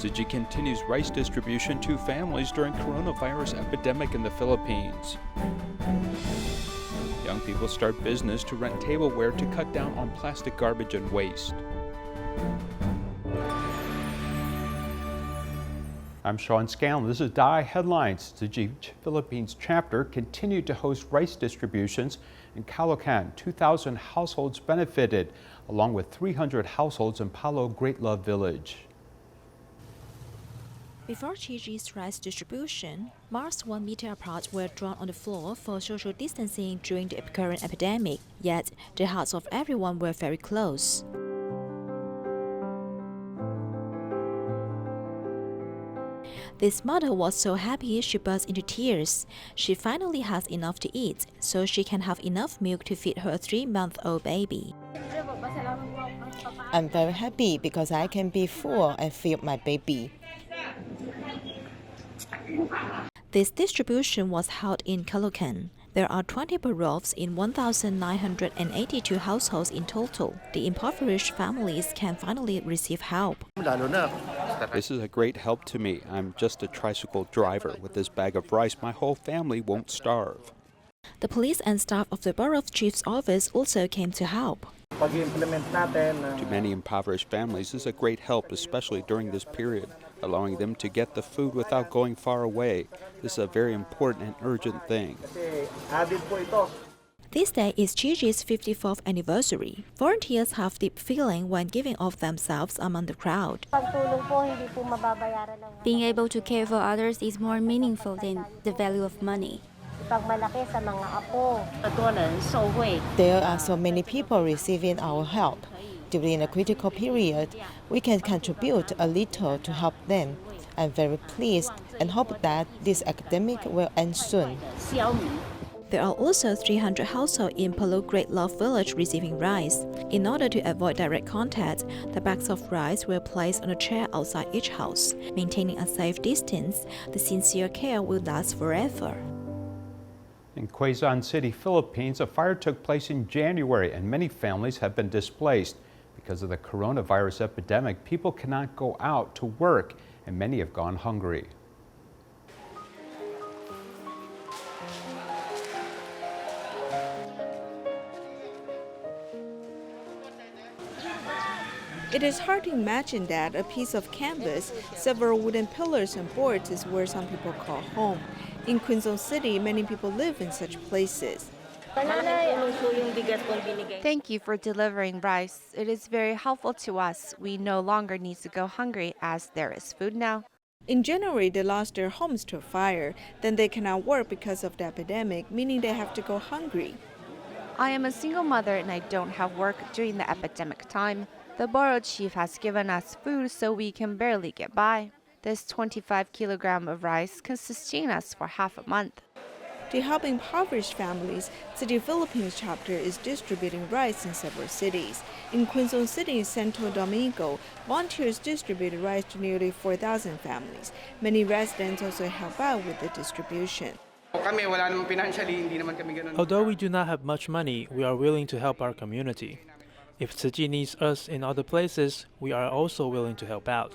Tzu Chi continues rice distribution to families during coronavirus epidemic in the Philippines. Young people start business to rent tableware to cut down on plastic garbage and waste. I'm Sean Scanlan. This is DaAi Headlines. Tzu Chi Philippines Chapter continued to host rice distributions in Calocan. 2,000 households benefited, along with 300 households in Palo Great Love Village. Before Tzu Chi's rice distribution, masks 1 meter apart were drawn on the floor for social distancing during the current epidemic. Yet, the hearts of everyone were very close. This mother was so happy she burst into tears. She finally has enough to eat, so she can have enough milk to feed her 3-month-old baby. I'm very happy because I can be full and feed my baby. This distribution was held in Calocan. There are 20 parovs in 1,982 households in total. The impoverished families can finally receive help. This is a great help to me. I'm just a tricycle driver. With this bag of rice, my whole family won't starve. The police and staff of the borough chief's office also came to help. To many impoverished families, this is a great help, especially during this period, allowing them to get the food without going far away. This is a very important and urgent thing. This day is Tzu Chi's 54th anniversary. Volunteers have deep feeling when giving of themselves among the crowd. Being able to care for others is more meaningful than the value of money. There are so many people receiving our help. During a critical period, we can contribute a little to help them. I'm very pleased and hope that this epidemic will end soon. There are also 300 households in Palo Great Love Village receiving rice. In order to avoid direct contact, the bags of rice were placed on a chair outside each house. Maintaining a safe distance, the sincere care will last forever. In Quezon City, Philippines, a fire took place in January and many families have been displaced. Because of the coronavirus epidemic, people cannot go out to work and many have gone hungry. It is hard to imagine that a piece of canvas, several wooden pillars and boards is where some people call home. In Quezon City, many people live in such places. Thank you for delivering rice. It is very helpful to us. We no longer need to go hungry as there is food now. In January, they lost their homes to a fire. Then they cannot work because of the epidemic, meaning they have to go hungry. I am a single mother and I don't have work during the epidemic time. The borough chief has given us food so we can barely get by. This 25 kilograms of rice can sustain us for half a month. To help impoverished families, Tzu Chi Philippines Chapter is distributing rice in several cities. In Quezon City, Santo Domingo, volunteers distributed rice to nearly 4,000 families. Many residents also help out with the distribution. Although we do not have much money, we are willing to help our community. If Tzu Chi needs us in other places, we are also willing to help out.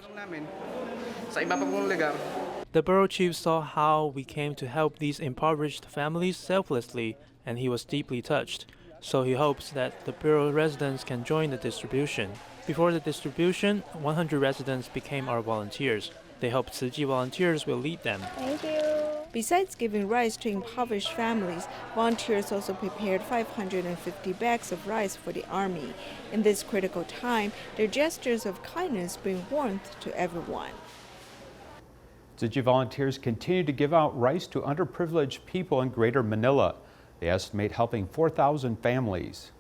The borough chief saw how we came to help these impoverished families selflessly, and he was deeply touched. So he hopes that the borough residents can join the distribution. Before the distribution, 100 residents became our volunteers. They hope Tzu Chi volunteers will lead them. Thank you. Besides giving rice to impoverished families, volunteers also prepared 550 bags of rice for the army. In this critical time, their gestures of kindness bring warmth to everyone. Tzu Chi volunteers continue to give out rice to underprivileged people in Greater Manila. They estimate helping 4,000 families.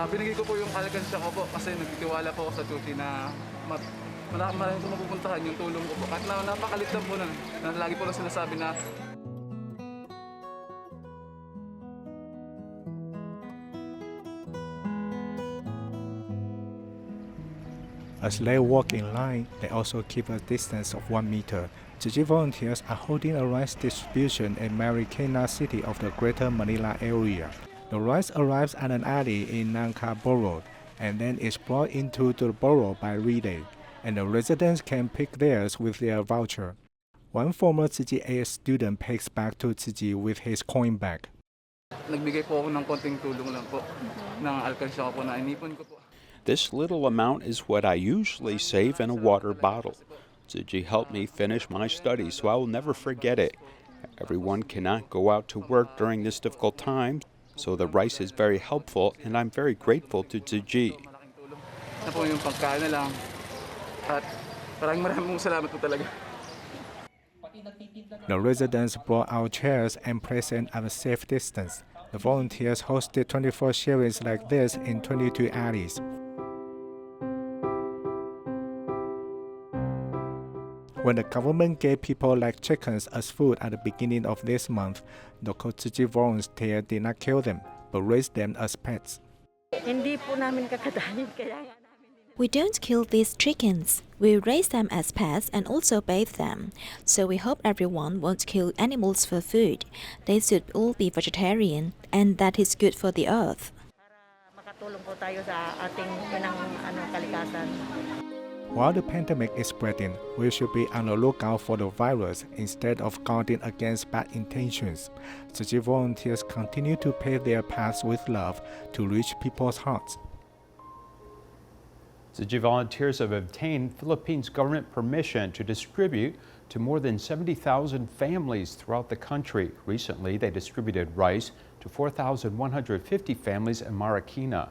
Binigay ko po yung Calocan ko po kasi nagtitiwala po ako sa Tzu Chi na maraming po mapupuntahan yung tulong ko po. At napakalit lang po na lagi po lang sinasabi na As they walk in line, they also keep a distance of 1 meter. Tzu Chi volunteers are holding a rice distribution in Marikina city of the Greater Manila area. The rice arrives at an alley in Nangka Borough and then is brought into the borough by relay. and the residents can pick theirs with their voucher. One former Tzu Chi student pays back to Tzu Chi with his coin bag. Nagbigay po ako ng konting tulong lang po ng alkansya ko po na inipon ko po. This little amount is what I usually save in a water bottle. Tzu Chi helped me finish my studies, so I will never forget it. Everyone cannot go out to work during this difficult time, so the rice is very helpful, and I'm very grateful to Tzu Chi. Na po yung pagkain na lang. At maraming salamat po talaga. The residents brought out chairs and presents at a safe distance. The volunteers hosted 24 sharings like this in 22 alleys. When the government gave people like chickens as food at the beginning of this month, local Tzu Chi volunteers did not kill them, but raised them as pets. We don't kill these chickens. We raise them as pets and also bathe them. So we hope everyone won't kill animals for food. They should all be vegetarian, and that is good for the earth. While the pandemic is spreading, we should be on the lookout for the virus instead of guarding against bad intentions. Tzu Chi volunteers continue to pave their paths with love to reach people's hearts. Tzu Chi volunteers have obtained Philippines government permission to distribute to more than 70,000 families throughout the country. Recently, they distributed rice to 4,150 families in Marikina.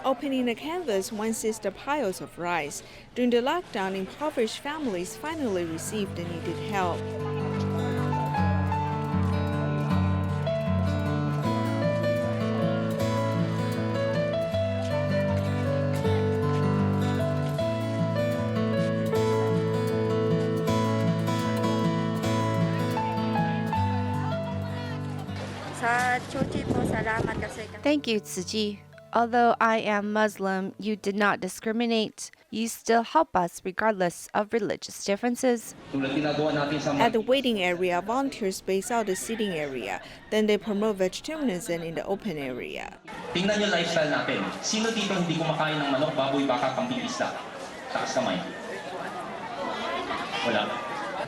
Opening the canvas, one sees the piles of rice. During the lockdown, impoverished families finally received the needed help. Thank you, Tzu Chi. Although I am Muslim, you did not discriminate. You still help us regardless of religious differences. At the waiting area, volunteers space out the seating area. Then they promote vegetarianism in the open area. Tingnan niyo lifestyle natin. Sino dito hindi kumakain ng manok, baboy, baka, kambing, isda? Taas kamay. Wala.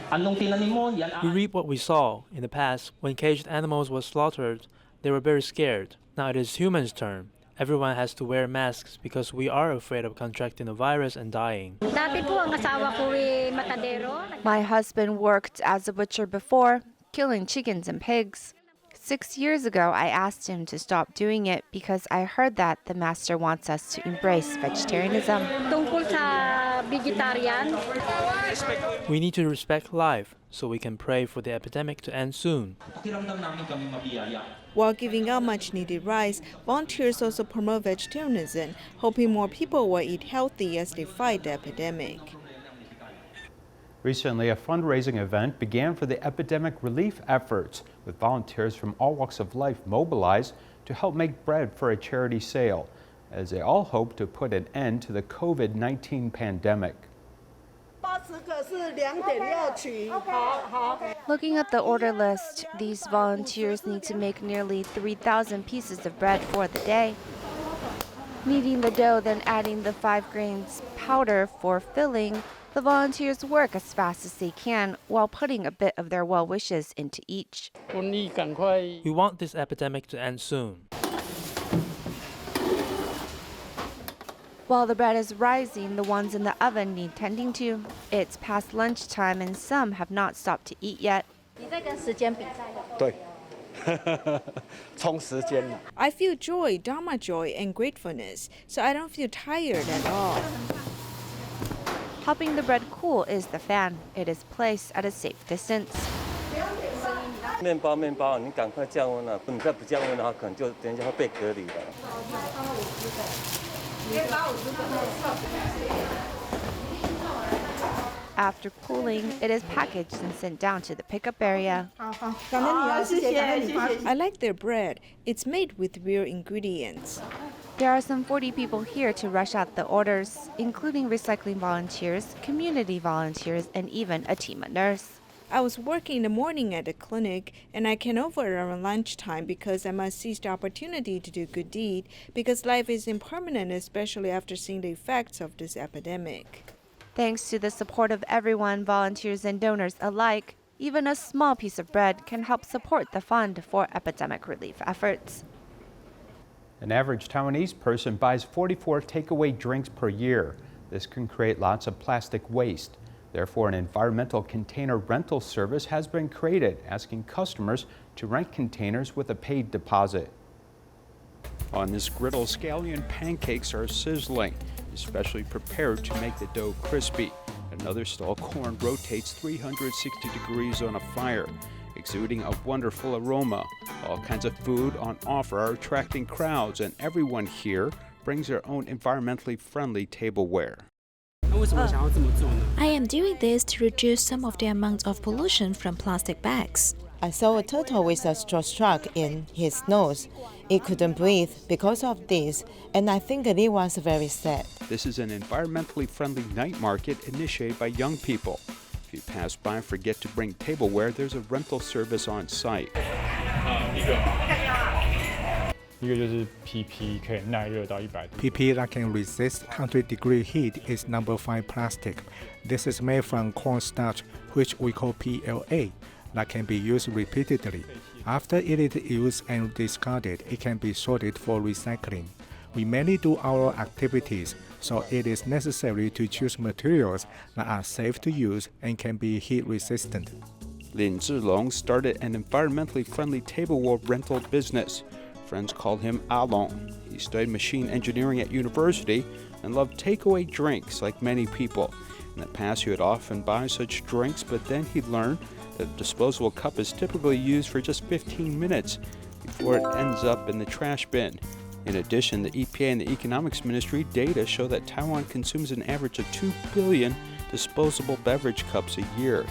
Anong tinanim mo? We reap what we saw. In the past, when caged animals were slaughtered, they were very scared. Now it is humans' turn. Everyone has to wear masks because we are afraid of contracting the virus and dying. My husband worked as a butcher before, killing chickens and pigs. 6 years ago, I asked him to stop doing it because I heard that the master wants us to embrace vegetarianism. We need to respect life so we can pray for the epidemic to end soon. While giving out much-needed rice, volunteers also promote vegetarianism, hoping more people will eat healthy as they fight the epidemic. Recently, a fundraising event began for the epidemic relief efforts, with volunteers from all walks of life mobilized to help make bread for a charity sale, as they all hope to put an end to the COVID-19 pandemic. Looking at the order list, these volunteers need to make nearly 3,000 pieces of bread for the day. Kneading the dough, then adding the 5 grains powder for filling, the volunteers work as fast as they can while putting a bit of their well wishes into each. We want this epidemic to end soon. While the bread is rising, the ones in the oven need tending to. It's past lunchtime and some have not stopped to eat yet. I feel joy, Dharma joy, and gratefulness, so I don't feel tired at all. Helping the bread cool is the fan. It is placed at a safe distance. After cooling, it is packaged and sent down to the pickup area. I like their bread. It's made with real ingredients. There are some 40 people here to rush out the orders, including recycling volunteers, community volunteers, and even a team of nurses. I was working in the morning at the clinic, and I came over around lunchtime because I must seize the opportunity to do good deed, because life is impermanent, especially after seeing the effects of this epidemic. Thanks to the support of everyone, volunteers and donors alike, even a small piece of bread can help support the fund for epidemic relief efforts. An average Taiwanese person buys 44 takeaway drinks per year. This can create lots of plastic waste. Therefore, an environmental container rental service has been created, asking customers to rent containers with a paid deposit. On this griddle, scallion pancakes are sizzling, especially prepared to make the dough crispy. Another stall, corn rotates 360 degrees on a fire, exuding a wonderful aroma. All kinds of food on offer are attracting crowds, and everyone here brings their own environmentally friendly tableware. I am doing this to reduce some of the amount of pollution from plastic bags. I saw a turtle with a straw stuck in his nose. It couldn't breathe because of this, and I think it was very sad. This is an environmentally friendly night market initiated by young people. If you pass by and forget to bring tableware, there's a rental service on site. PP that can resist 100-degree heat is number 5 plastic. This is made from cornstarch, which we call PLA, that can be used repeatedly. After it is used and discarded, it can be sorted for recycling. We mainly do our activities, so it is necessary to choose materials that are safe to use and can be heat resistant. Lin Zhilong started an environmentally friendly tableware rental business. Friends called him Along. He studied machine engineering at university and loved takeaway drinks like many people. In the past, he would often buy such drinks, but then he learned that a disposable cup is typically used for just 15 minutes before it ends up in the trash bin. In addition, the EPA and the Economics Ministry data show that Taiwan consumes an average of 2 billion disposable beverage cups a year.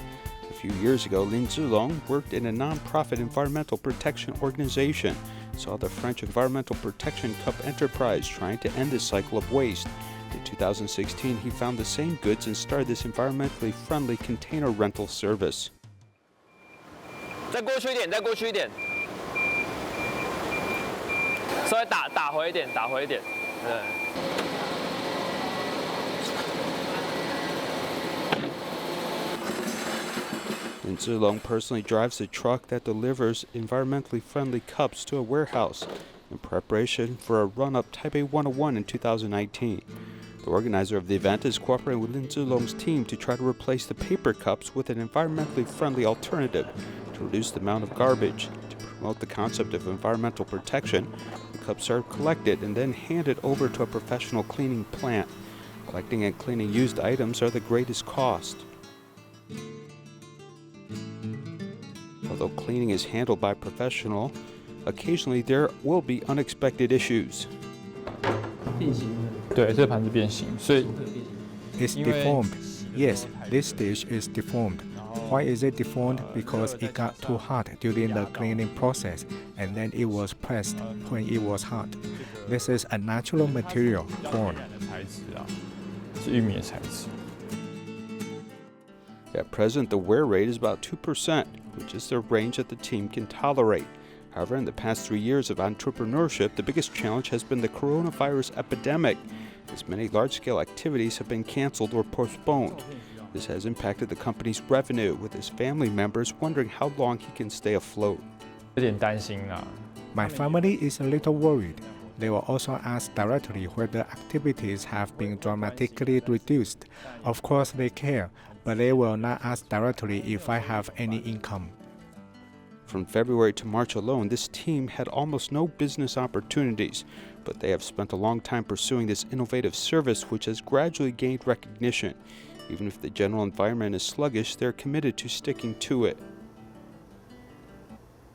A few years ago, Lin Zhilong worked in a non-profit environmental protection organization, saw the French Environmental Protection Cup enterprise trying to end this cycle of waste. In 2016, he found the same goods and started this environmentally friendly container rental service. 再过去一点，再过去一点，稍微打回一点，打回一点，对。Lin Zhilong personally drives the truck that delivers environmentally friendly cups to a warehouse in preparation for a run-up Taipei 101 in 2019. The organizer of the event is cooperating with Lin Zhilong's team to try to replace the paper cups with an environmentally friendly alternative to reduce the amount of garbage. To promote the concept of environmental protection, the cups are collected and then handed over to a professional cleaning plant. Collecting and cleaning used items are the greatest cost. Although cleaning is handled by a professional, occasionally there will be unexpected issues. It's deformed. Yes, this dish is deformed. Why is it deformed? Because it got too hot during the cleaning process, and then it was pressed when it was hot. This is a natural material, corn. At present, the wear rate is about 2%, which is the range that the team can tolerate. However, in the past 3 years of entrepreneurship, the biggest challenge has been the coronavirus epidemic, as many large-scale activities have been canceled or postponed. This has impacted the company's revenue, with his family members wondering how long he can stay afloat. My family is a little worried. They will also ask directly whether activities have been dramatically reduced. Of course they care, but they will not ask directly if I have any income. From February to March alone, this team had almost no business opportunities, but they have spent a long time pursuing this innovative service, which has gradually gained recognition. Even if the general environment is sluggish, they're committed to sticking to it.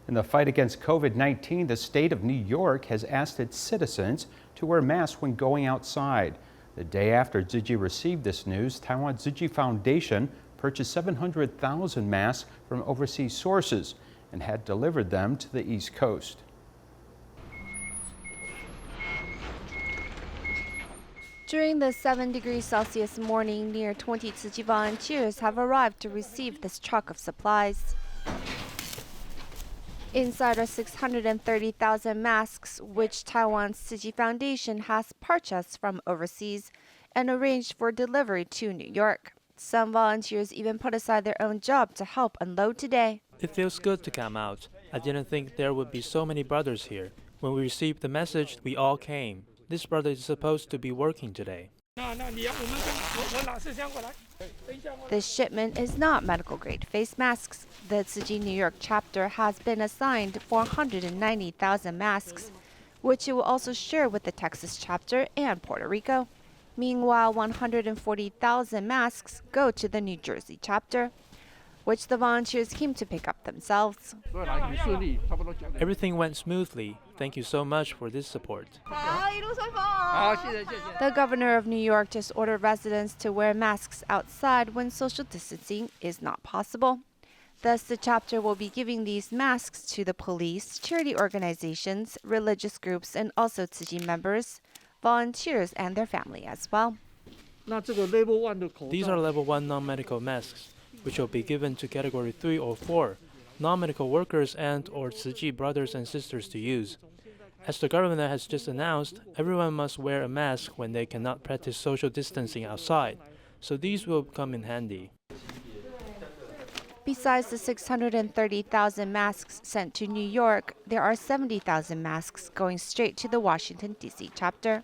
In the fight against COVID-19, the state of New York has asked its citizens to wear masks when going outside. The day after Tzu Chi received this news, Taiwan Tzu Chi Foundation purchased 700,000 masks from overseas sources and had delivered them to the East Coast. During the 7 degrees Celsius morning, near 20 Tzu Chi volunteers have arrived to receive this truck of supplies. Inside are 630,000 masks, which Taiwan's Tzu Chi Foundation has purchased from overseas and arranged for delivery to New York. Some volunteers even put aside their own job to help unload today. It feels good to come out. I didn't think there would be so many brothers here. When we received the message, we all came. This brother is supposed to be working today. This shipment is not medical-grade face masks. The Tzu Chi New York chapter has been assigned 490,000 masks, which it will also share with the Texas chapter and Puerto Rico. Meanwhile, 140,000 masks go to the New Jersey chapter, which the volunteers came to pick up themselves. Everything went smoothly. Thank you so much for this support. The governor of New York just ordered residents to wear masks outside when social distancing is not possible. Thus, the chapter will be giving these masks to the police, charity organizations, religious groups, and also Tzu Chi members, volunteers, and their family as well. These are level 1 non-medical masks, which will be given to category 3 or 4, non-medical workers and or Tzu Chi brothers and sisters to use. As the government has just announced, everyone must wear a mask when they cannot practice social distancing outside, so these will come in handy. Besides the 630,000 masks sent to New York, there are 70,000 masks going straight to the Washington, D.C. chapter.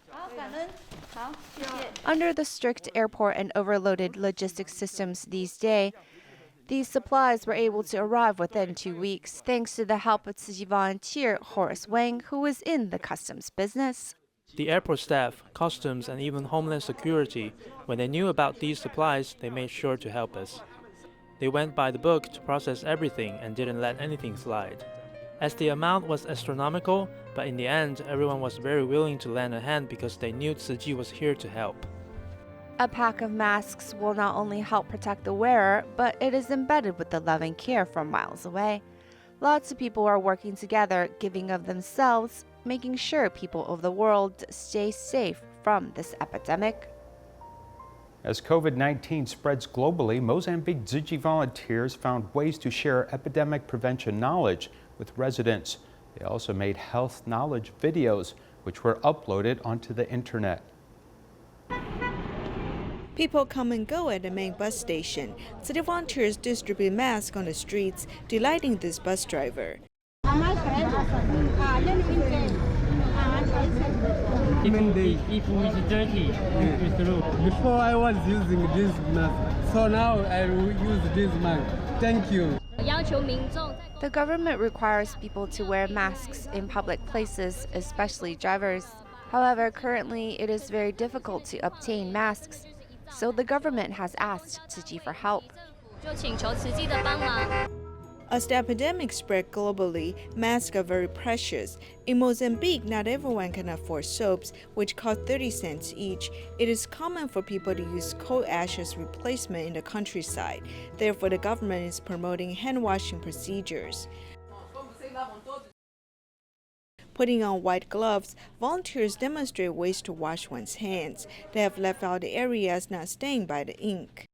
Under the strict airport and overloaded logistics systems these days, these supplies were able to arrive within 2 weeks, thanks to the help of Tzu Chi volunteer Horace Wang, who is in the customs business. The airport staff, customs, and even Homeland Security, when they knew about these supplies, they made sure to help us. They went by the book to process everything and didn't let anything slide. As the amount was astronomical, but in the end, everyone was very willing to lend a hand because they knew Tzu Chi was here to help. A pack of masks will not only help protect the wearer, but it is embedded with the love and care from miles away. Lots of people are working together, giving of themselves, making sure people of the world stay safe from this epidemic. As COVID-19 spreads globally, Mozambique Tzu Chi volunteers found ways to share epidemic prevention knowledge with residents. They also made health knowledge videos, which were uploaded onto the internet. People come and go at the main bus station. Tzu Chi volunteers distribute masks on the streets, delighting this bus driver. Even if it's dirty, it's true. Before I was using this mask, so now I will use this mask. Thank you. The government requires people to wear masks in public places, especially drivers. However, currently it is very difficult to obtain masks, so the government has asked Tzu Chi for help. As the epidemic spread globally, masks are very precious. In Mozambique, not everyone can afford soaps, which cost 30 cents each. It is common for people to use coal ash as replacement in the countryside. Therefore, the government is promoting hand-washing procedures. Putting on white gloves, volunteers demonstrate ways to wash one's hands. They have left out the areas not stained by the ink.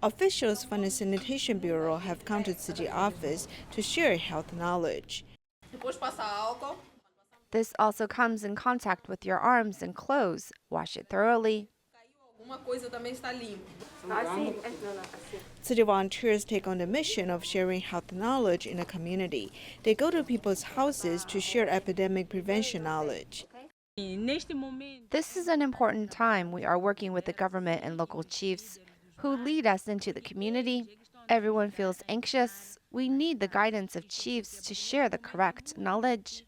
Officials from the Sanitation Bureau have come to Tzu Chi office to share health knowledge. This also comes in contact with your arms and clothes. Wash it thoroughly. Tzu Chi volunteers take on the mission of sharing health knowledge in the community. They go to people's houses to share epidemic prevention knowledge. This is an important time. We are working with the government and local chiefs who lead us into the community. Everyone feels anxious. We need the guidance of chiefs to share the correct knowledge.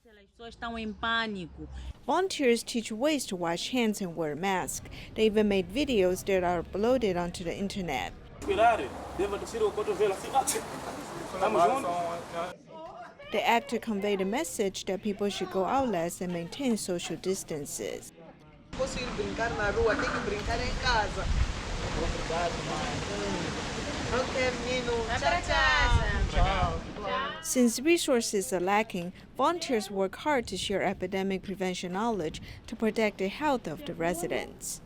Volunteers teach ways to wash hands and wear masks. They even made videos that are uploaded onto the internet. They act to convey the message that people should go out less and maintain social distances. Since resources are lacking, volunteers work hard to share epidemic prevention knowledge to protect the health of the residents.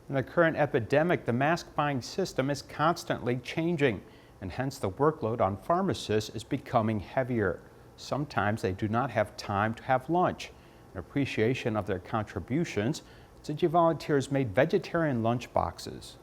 In the current epidemic, the mask buying system is constantly changing, and hence the workload on pharmacists is becoming heavier. Sometimes they do not have time to have lunch. In appreciation of their contributions, Tzu Chi volunteers made vegetarian lunch boxes.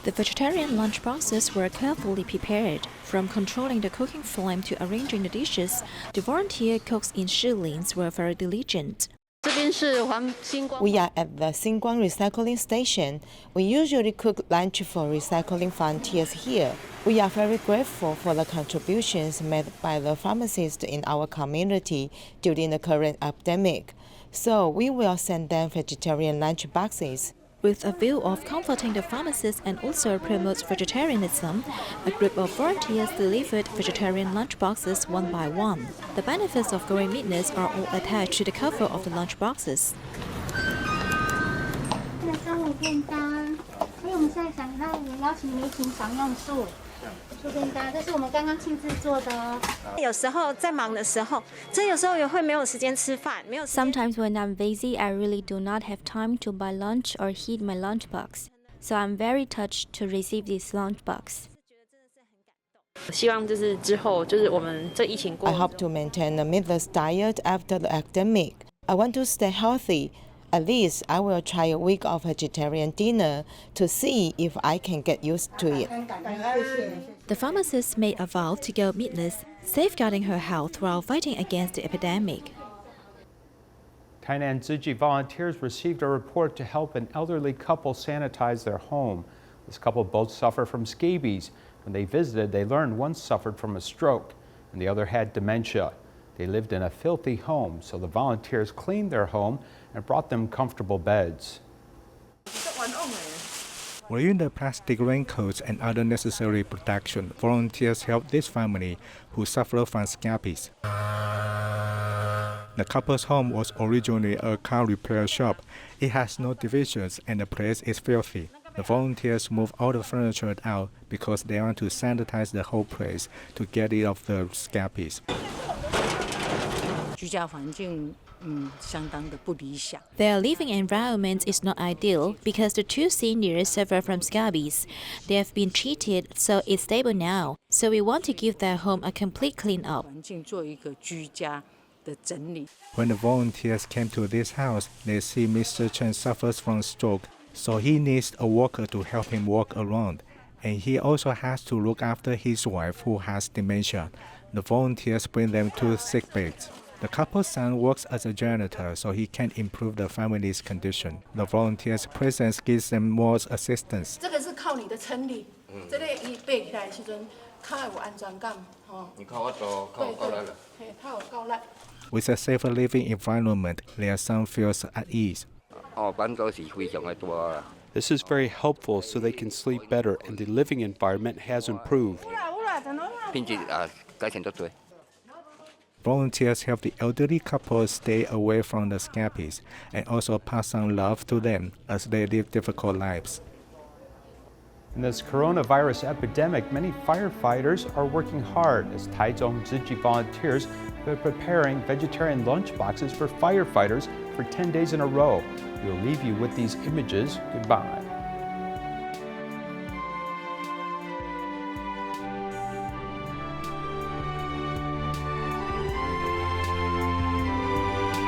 The vegetarian lunch boxes were carefully prepared. From controlling the cooking flame to arranging the dishes, the volunteer cooks in Shilins were very diligent. We are at the Xinguang recycling station. We usually cook lunch for recycling volunteers here. We are very grateful for the contributions made by the pharmacists in our community during the current epidemic. So we will send them vegetarian lunch boxes. With a view of comforting the pharmacists and also promote vegetarianism, a group of volunteers delivered vegetarian lunch boxes one by one. The benefits of growing meatness are all attached to the cover of the lunch boxes. Sometimes when I'm busy, I really do not have time to buy lunch or heat my lunchbox. So I'm very touched to receive this lunchbox. I hope to maintain a meatless diet after the epidemic. I want to stay healthy. At least I will try a week of vegetarian dinner to see if I can get used to it. The pharmacist made a vow to go meatless, safeguarding her health while fighting against the epidemic. Tainan Tzu Chi volunteers received a report to help an elderly couple sanitize their home. This couple both suffer from scabies. When they visited, they learned one suffered from a stroke and the other had dementia. They lived in a filthy home, so the volunteers cleaned their home and brought them comfortable beds. Wearing the plastic raincoats and other necessary protection, volunteers helped this family who suffer from scabies. The couple's home was originally a car repair shop. It has no divisions and the place is filthy. The volunteers move all the furniture out because they want to sanitize the whole place to get rid of the scabies. Their living environment is not ideal because the two seniors suffer from scabies. They have been treated, so it's stable now. So we want to give their home a complete clean-up. When the volunteers came to this house, they see Mr. Chen suffers from stroke, so he needs a walker to help him walk around. And he also has to look after his wife who has dementia. The volunteers bring them to sick beds. The couple's son works as a janitor, so he can improve the family's condition. The volunteers' presence gives them more assistance. With a safer living environment, their son feels at ease. This is very helpful so they can sleep better and the living environment has improved. Volunteers help the elderly couple stay away from the scabies and also pass on love to them as they live difficult lives. In this coronavirus epidemic, many firefighters are working hard as Taichung Tzu Chi volunteers are preparing vegetarian lunch boxes for firefighters for 10 days in a row. We'll leave you with these images. Goodbye.